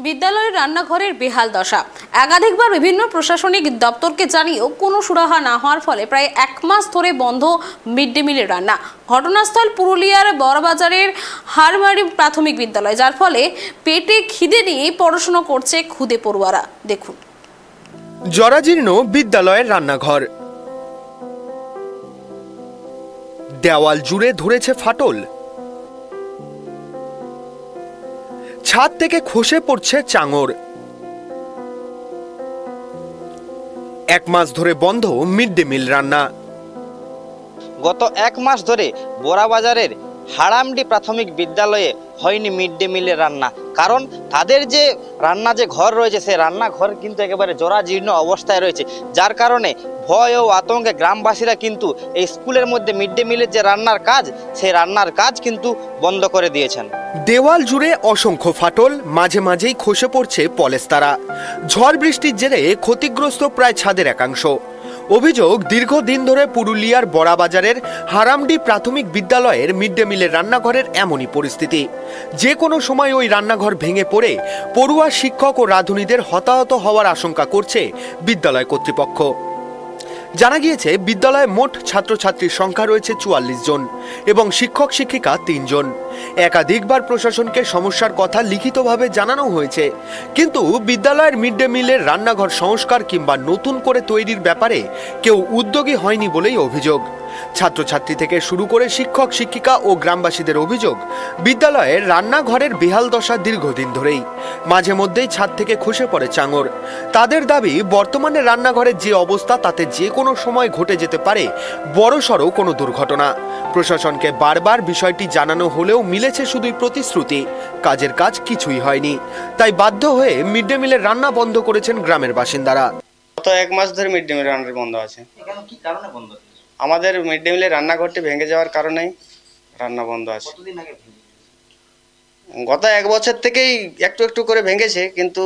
বিদ্যালয়ের রান্নাঘরের বেহাল দশা। একাধিকবার বিভিন্ন প্রশাসনিক দপ্তরকে জানিয়েও কোনো সুরাহা না হওয়ার ফলে প্রায় 1 মাস ধরে বন্ধ মিড ডে মিলের রান্না। ঘটনাস্থল পুরুলিয়ার বড়বাজারের হারমারি প্রাথমিক বিদ্যালয়, যার ফলে পেটে খিদে নিয়ে পড়াশোনা করছে খুদে পড়ুয়ারা। দেখুন, জরাজীর্ণ বিদ্যালয়ের রান্নাঘর, দেওয়াল জুড়ে ধরেছে ফাটল, ছাদ থেকে খসে পড়ছে চাঙড়। 1 মাস ধরে বন্ধ মিড ডে মিল রান্না। গত 1 মাস ধরে বড়বাজারের হারামডি প্রাথমিক বিদ্যালয়ে হয়নি মিড ডে মিলের রান্না। কারণ তাদের যে রান্না যে ঘর রয়েছে, সেই রান্নাঘর কিন্তু একেবারে জরাজীর্ণ অবস্থায় রয়েছে, যার কারণে ভয় ও আতঙ্কে গ্রামবাসীরা কিন্তু এই স্কুলের মধ্যে মিড ডে মিলের যে রান্নার কাজ, সেই রান্নার কাজ কিন্তু বন্ধ করে দিয়েছেন। দেওয়াল জুড়ে অসংখ্য ফাটল, মাঝে মাঝেই খসে পড়ছে পলেস্তারা। ঝড় বৃষ্টির জেরে ক্ষতিগ্রস্ত প্রায় ছাদের একাংশ। অভিযোগ, দীর্ঘদিন ধরে পুরুলিয়ার বড়বাজারের হারামডি প্রাথমিক বিদ্যালয়ের মিড ডে মিলের রান্নাঘরের এমনই পরিস্থিতি। যে কোনো সময় ওই রান্নাঘর ভেঙে পড়ে পড়ুয়া, শিক্ষক ও রাঁধুনিদের হতাহত হওয়ার আশঙ্কা করছে বিদ্যালয় কর্তৃপক্ষ। জানা গিয়েছে, বিদ্যালয়ে মোট ছাত্রছাত্রীর সংখ্যা রয়েছে 44 জন এবং শিক্ষক শিক্ষিকা 3 জন। একাধিকবার প্রশাসনকে সমস্যার কথা লিখিতভাবে জানানো হয়েছে, কিন্তু বিদ্যালয়ের মিড ডে মিলের রান্নাঘর সংস্কার কিংবা নতুন করে তৈরির ব্যাপারে কেউ উদ্যোগী হয়নি বলেই অভিযোগ। ছাত্রছাত্রী থেকে শুরু করে শিক্ষক শিক্ষিকা ও গ্রামবাসীদের অভিযোগ, বিদ্যালয়ের রান্নাঘরের বেহাল দশা দীর্ঘদিন ধরেই। মাঝে মধ্যেই ছাদ থেকে খসে পড়ে চাঙড়। তাদের দাবি, বর্তমানে রান্নাঘরের যে অবস্থা, তাতে যে কোনো সময় ঘটে যেতে পারে বড়সড় কোনো দুর্ঘটনা। প্রশাসনকে বারবার বিষয়টি জানানো হলেও মিলেছে শুধুই প্রতিশ্রুতি, কাজের কাজ কিছুই হয়নি। তাই বাধ্য হয়ে মিড ডে মিলের রান্না বন্ধ করেছেন গ্রামের বাসিন্দারা। গত 1 মাস ধরে মিড ডে মিল রান্না বন্ধ আছে। কি কারণে বন্ধ? আমাদের মিড ডে মিলের রান্নাঘরটি ভেঙে যাওয়ার কারণেই রান্না বন্ধ আছে। গত 1 বছর থেকেই একটু একটু করে ভেঙেছে, কিন্তু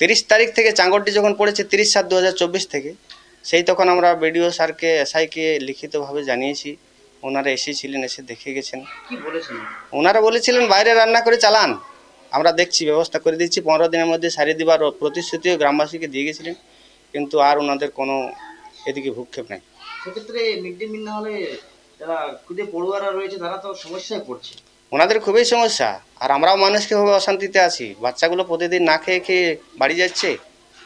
30 তারিখ থেকে চাঙড়টি যখন পড়েছে, 30/7/2024 থেকে, সেই তখন আমরা বিডিও স্যারকে, এসআইকে লিখিতভাবে জানিয়েছি। ওনারা এসেছিলেন, এসে দেখে গেছেন। কি বলেছেন? ওনারা বলেছিলেন বাইরে রান্না করে চালান, আমরা দেখছি, ব্যবস্থা করে দিচ্ছি, 15 দিনের মধ্যে সারিয়ে দেওয়ার প্রতিশ্রুতিও গ্রামবাসীকে দিয়ে গেছিলেন, কিন্তু আর ওনাদের কোনো এদিকে ভূক্ষেপ নেই। সেক্ষেত্রে মিড ডে মিল না হলে যারা খুদে পড়ুয়ারা রয়েছে তারা তো সমস্যায় পড়ছে। ওনাদের খুবই সমস্যা, আর আমরাও মানুষকে ভাবে অশান্তিতে আছি। বাচ্চাগুলো প্রতিদিন না খেয়ে খেয়ে বাড়ি যাচ্ছে,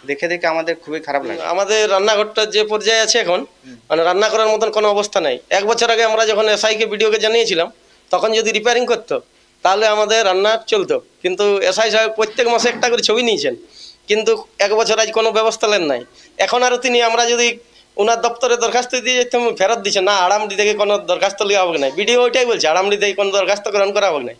দেখে দেখে আমাদের খুবই খারাপ লাগে। আমাদের রান্নাঘরটা যে পর্যায়ে আছে এখন, মানে রান্না করার মতন কোনো অবস্থা নাই। 1 বছর আগে আমরা যখন এসআইকে ভিডিওকে জানিয়েছিলাম, তখন যদি রিপেয়ারিং করতো তাহলে আমাদের রান্না চলতো, কিন্তু এসআই সাহেব প্রত্যেক মাসে একটা করে ছবি নিয়েছেন, কিন্তু 1 বছর আজ কোনো ব্যবস্থা নেন নাই। এখন আরও তিনি, আমরা যদি ওনার দপ্তরে দরখাস্ত দিয়ে যেতাম, ফেরত দিচ্ছে না, আড়ামডি থেকে কোনো দরখাস্ত লিখা হবে না। ভিডিও ওইটাই বলছে, আড়ামডি থেকে কোনো দরখাস্ত গ্রহণ করা হবে না।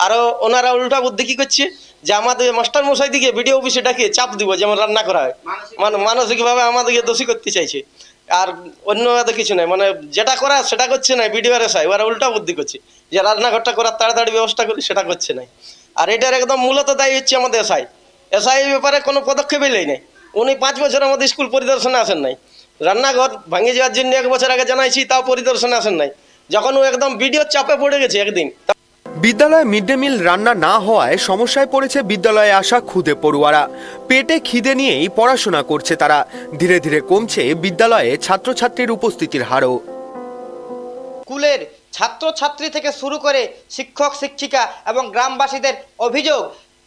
আরও ওনারা উল্টা বুদ্ধি কী করছে, যে আমাদের মাস্টার মশাই দিকে ভিডিও অফিসে ডাকিয়ে চাপ দিব যেমন রান্না করা হয়, মানে মানসিকভাবে আমাদেরকে দোষী করতে চাইছে। আর অন্য কিছু নাই, মানে যেটা করা সেটা করছে না ভিডিও আর এসআই, ওরা উল্টা বুদ্ধি করছে যে রান্নাঘরটা করার তাড়াতাড়ি ব্যবস্থা করি, সেটা করছে না। আর এটার একদম মূলত দায়ী হচ্ছে আমাদের এসআই। এসআই ব্যাপারে কোনো পদক্ষেপই নেই নাই। উনি 5 বছর আমাদের স্কুল পরিদর্শনে আসেন নাই। রান্নাঘর ভেঙে যাওয়ার জন্য 1 বছর আগে জানাইছি, তাও পরিদর্শনে আসেন নাই, যখন ও একদম ভিডিওর চাপে পড়ে গেছে একদিন। বিদ্যালয়ে মিড ডে মিল রান্না না হওয়ায় সমস্যায় পড়েছে বিদ্যালয়ে আসা খুদে পড়ুয়ারা। পেটে খিদে নিয়েই পড়াশোনা করছে তারা। ধীরে ধীরে কমছে বিদ্যালয়ে ছাত্রছাত্রীর উপস্থিতির হারও। স্কুলের ছাত্রছাত্রী থেকে শুরু করে শিক্ষক শিক্ষিকা এবং গ্রামবাসীদের অভিযোগ,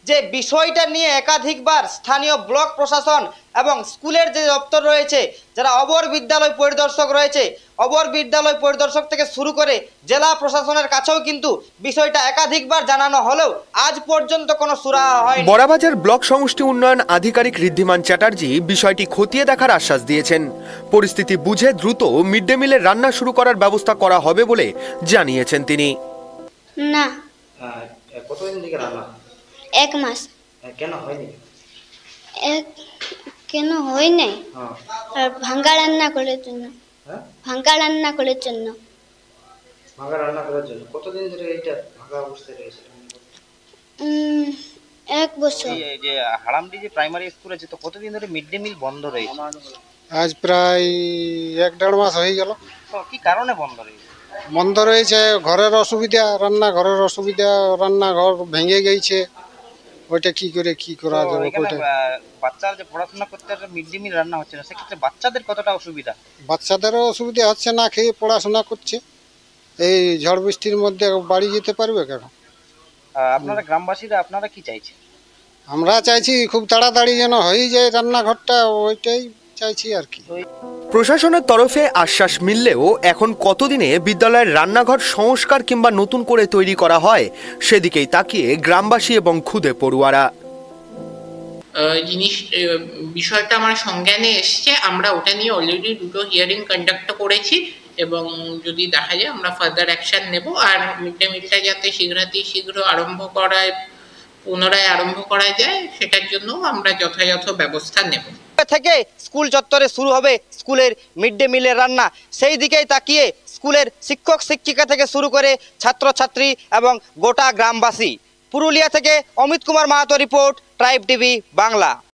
যে বিষয়টা নিয়ে একাধিকবার স্থানীয় ব্লক প্রশাসন এবং স্কুলের যে দপ্তর রয়েছে, যারা অবর বিদ্যালয় পরিদর্শক রয়েছে, অবর বিদ্যালয় পরিদর্শক থেকে শুরু করে জেলা প্রশাসনের কাছেও কিন্তু বিষয়টা একাধিকবার জানানো হলেও আজ পর্যন্ত কোনো সুরাহা হয়নি। বড়বাজার ব্লক সমষ্টি উন্নয়ন আধিকারিক ঋদ্ধিমান চ্যাটার্জি বিষয়টি খতিয়ে দেখার আশ্বাস দিয়েছেন। পরিস্থিতি বুঝে দ্রুত মিড ডে মিলের রান্না শুরু করার ব্যবস্থা করা হবে বলে জানিয়েছেন তিনি। না, কতদিন থেকে রান্না? 1 মাস। কেন হয়নি? কেন হয় নাই? আর ভাঙ্গা রান্না করার জন্য। ভাঙ্গা রান্না করার জন্য। ভাঙ্গা রান্না করার জন্য কতদিন ধরে এইটা ভাঙ্গা অবস্থায় রয়েছে? 1 বছর। এই যে হারামডি যে প্রাইমারি স্কুল আছে, তো কতদিন ধরে মিড ডে মিল বন্ধ রয়েছে? আজ প্রায় 1-1.5 মাস হয়ে গেল। তো কি কারণে বন্ধ রয়েছে? বন্ধ রয়েছে ঘরের অসুবিধা, রান্নাঘরের অসুবিধা, রান্নাঘর ভেঙে গেছে, ওইটা কি করে কি করা তো যাবে এখানে ওইটা বাচ্চারা যে পড়াশোনা করতে মিড ডে মিল রান্না হচ্ছে না, সেক্ষেত্রে বাচ্চাদের কতটা অসুবিধা? বাচ্চাদেরও অসুবিধা হচ্ছে, না খেয়ে পড়াশোনা করছে। এই ঝড় বৃষ্টির মধ্যে বাড়ি যেতে পারবে কেন? আপনারা গ্রামবাসীরা আপনারা কি চাইছেন? আমরা চাইছি খুব তাড়াতাড়ি যেন হয়ে যায় রান্নাঘরটা, ওইটাই চাইছি আর কি। প্রশাসনের তরফে আশ্বাস মিললেও এখন কতদিনে বিদ্যালয়ের রান্নাঘর সংস্কার কিংবা নতুন করে তৈরি করা হয় সেদিকেই তাকিয়ে গ্রামবাসী এবং খুদে পড়ুয়ারা। বিষয়টা আমার সংজ্ঞানে এসছে, আমরা ওটা নিয়ে অলরেডি 2টো হিয়ারিং কন্ডাক্ট করেছি এবং যদি দেখা যায় আমরা ফার্দার অ্যাকশন নেব। আর মিড ডে মিলটা যাতে শীঘ্র পুনরায় আরম্ভ করা যায় সেটার জন্য আমরা যথাযথ ব্যবস্থা নেব। থেকে স্কুল চত্বরে শুরু হবে স্কুলের মিড ডে মিলের রান্না, সেই দিকেই তাকিয়ে স্কুলের শিক্ষক শিক্ষিকা থেকে শুরু করে ছাত্রছাত্রী এবং গোটা গ্রামবাসী। পুরুলিয়া থেকে Amit Kumar Mahato report, tribe TV Bangla.